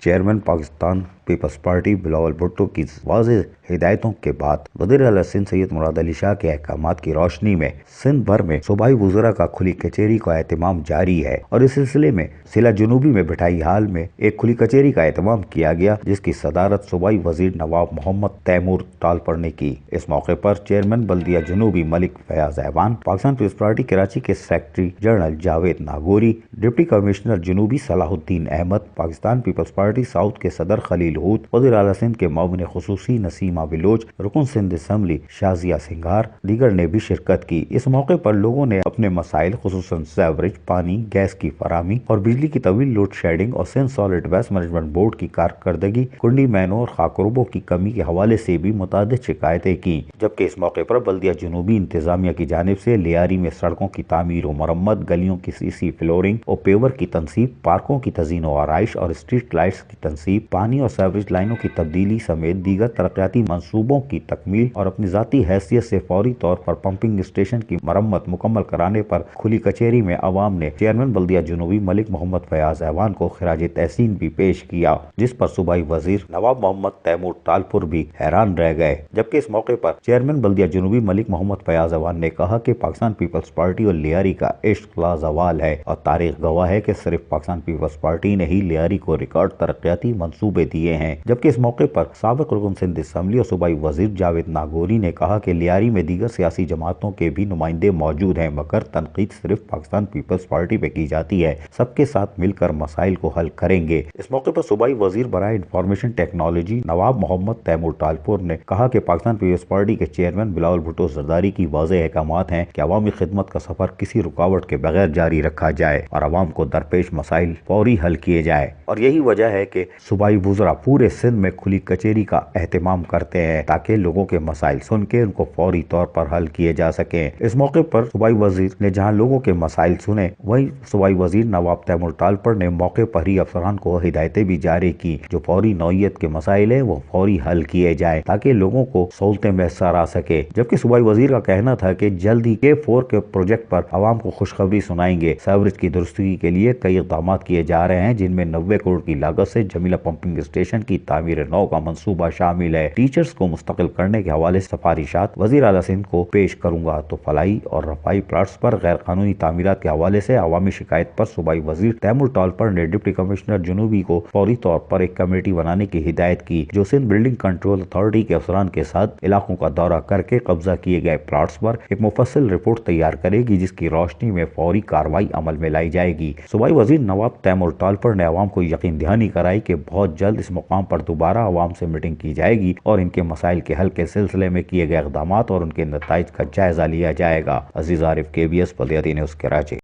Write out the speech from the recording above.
Chairman Pakistan Peoples Party Bilawal Bhutto کی واضح ہدایتوں کے بعد وزیر اعلیٰ سندھ سید مراد علی شاہ کے احکامات کی روشنی میں سندھ بھر میں صوبائی وزراء کا کھلی کچہری کا اہتمام جاری ہے اور اس سلسلے میں ضلع جنوبی میں بٹائی حال میں ایک کھلی کچہری کا اہتمام کیا گیا، جس کی صدارت صوبائی وزیر نواب محمد تیمور ٹالپر نے کی۔ اس موقع پر چیئرمین بلدیہ جنوبی ملک فیاض ایوان، پاکستان پیپلز پارٹی کراچی کے secretary general Javed Nagori, deputy commissioner جنوبی صلاح الدین احمد، پاکستان پیپلز پارٹی ساؤتھ کے صدر خلیل ہود، وزیر اعلیٰ سندھ کے معاون خصوصی نسیمہ بلوچ، رکن سندھ اسمبلی شازیہ سنگھار دیگر نے بھی شرکت کی۔ اس موقع پر لوگوں نے اپنے مسائل خصوصاً سیوریج، پانی، گیس کی فراہمی اور بجلی کی طویل لوڈ شیڈنگ اور Sindh solid waste management board کی کارکردگی، کنڈی مینوں اور خاکربوں کی کمی کے حوالے سے بھی متعدد شکایتیں کی، جبکہ اس موقع پر بلدیہ جنوبی انتظامیہ کی جانب سے لیاری میں سڑکوں کی تعمیر و مرمت، گلیوں کی سی فلورنگ اور پیور کی تنصیب، پارکوں کی تزئین و آرائش اور اسٹریٹ لائٹس کی تنصیب، پانی اور سیوریج لائنوں کی تبدیلی سمیت دیگر ترقیاتی منصوبوں کی تکمیل اور اپنی ذاتی حیثیت سے فوری طور پر پمپنگ اسٹیشن کی مرمت مکمل کرانے پر کھلی کچہری میں عوام نے چیئرمین بلدیہ جنوبی ملک محمد فیاض ایوان کو خراج تحسین بھی پیش کیا، جس پر صوبائی وزیر نواب محمد تیمور ٹالپر بھی حیران رہ گئے۔ جبکہ اس موقع پر چیئرمین بلدیہ جنوبی ملک محمد فیاض ایوان نے کہا کہ پاکستان پیپلز پارٹی اور لیاری کا عشق لازوال ہے اور تاریخ گواہ ہے کہ صرف پاکستان پیپلز پارٹی نے ہی لیاری کو ریکارڈ ترقیاتی منصوبے دیے ہیں۔ جبکہ اس موقع پر سابق رکن سندھ اسمبلی اور صوبائی وزیر جاوید ناگوری نے کہا کہ لیاری میں دیگر سیاسی جماعتوں کے بھی نمائندے موجود ہیں، مگر تنقید صرف پاکستان پیپلز پارٹی پہ کی جاتی ہے، سب کے ساتھ مل کر مسائل کو حل کریں گے۔ اس موقع پر صوبائی وزیر برائے انفارمیشن ٹیکنالوجی نواب محمد تیمور ٹالپور نے کہا کہ پاکستان پیپلز پارٹی کے چیئرمین بلاول بھٹو زرداری کی واضح احکامات ہیں کہ عوامی خدمت کا سفر کسی رکاوٹ کے بغیر جاری رکھا جائے اور عوام کو درپیش مسائل فوری حل کیے جائے، اور یہی وجہ ہے کہ صوبائی وزراء پورے سندھ میں کھلی کچہری کا اہتمام کرتے ہیں تاکہ لوگوں کے مسائل سن کے ان کو فوری طور پر حل کیے جا سکیں۔ اس موقع پر صوبائی وزیر نے جہاں لوگوں کے مسائل سنے، وہیں صوبائی وزیر نواب تیمور ٹالپر نے موقع پر ہی افسران کو ہدایتیں بھی جاری کی، جو فوری نوعیت کے مسائل ہیں وہ فوری حل کیے جائیں تاکہ لوگوں کو سہولتیں میسر آ سکے۔ جبکہ صوبائی وزیر کا کہنا تھا کہ جلد ہی K4 کے پروجیکٹ پر عوام کو خوشخبری سنائیں گے۔ سیوریج کی درستگی کے لیے کئی اقدامات کیے جا رہے ہیں، جن میں 90 کروڑ کی لاگت سے جمیلہ پمپنگ اسٹیشن کی تعمیر نو کا منصوبہ شامل ہے۔ ٹیچرز کو مستقل کرنے کے حوالے سے سفارشات وزیر اعلیٰ سندھ کو پیش کروں گا، تو فلاحی اور رفاہی پلاٹس پر غیر قانونی تعمیرات کے حوالے سے عوامی شکایت پر صوبائی وزیر تیمور ٹالپر نے ڈپٹی کمشنر جنوبی کو فوری طور پر ایک کمیٹی بنانے کی ہدایت کی، جو سندھ بلڈنگ کنٹرول اتھارٹی کے افسران کے ساتھ علاقوں کا دورہ کر کے قبضہ کیے گئے پلاٹس پر ایک مفصل رپورٹ تیار کرے گی، جس کی روشنی میں فوری کارروائی عمل میں لائی جائے گی۔ صوبائی وزیر نواب تیمور ٹالپر نے عوام کو یقین دہانی کرائی کہ بہت جلد اس مقام پر دوبارہ عوام سے میٹنگ کی جائے گی اور ان کے مسائل کے حل کے سلسلے میں کیے گئے اقدامات اور ان کے نتائج کا جائزہ لیا جائے گا۔ عزیز عارف، KBS بلدیاتی نیوز کراچی۔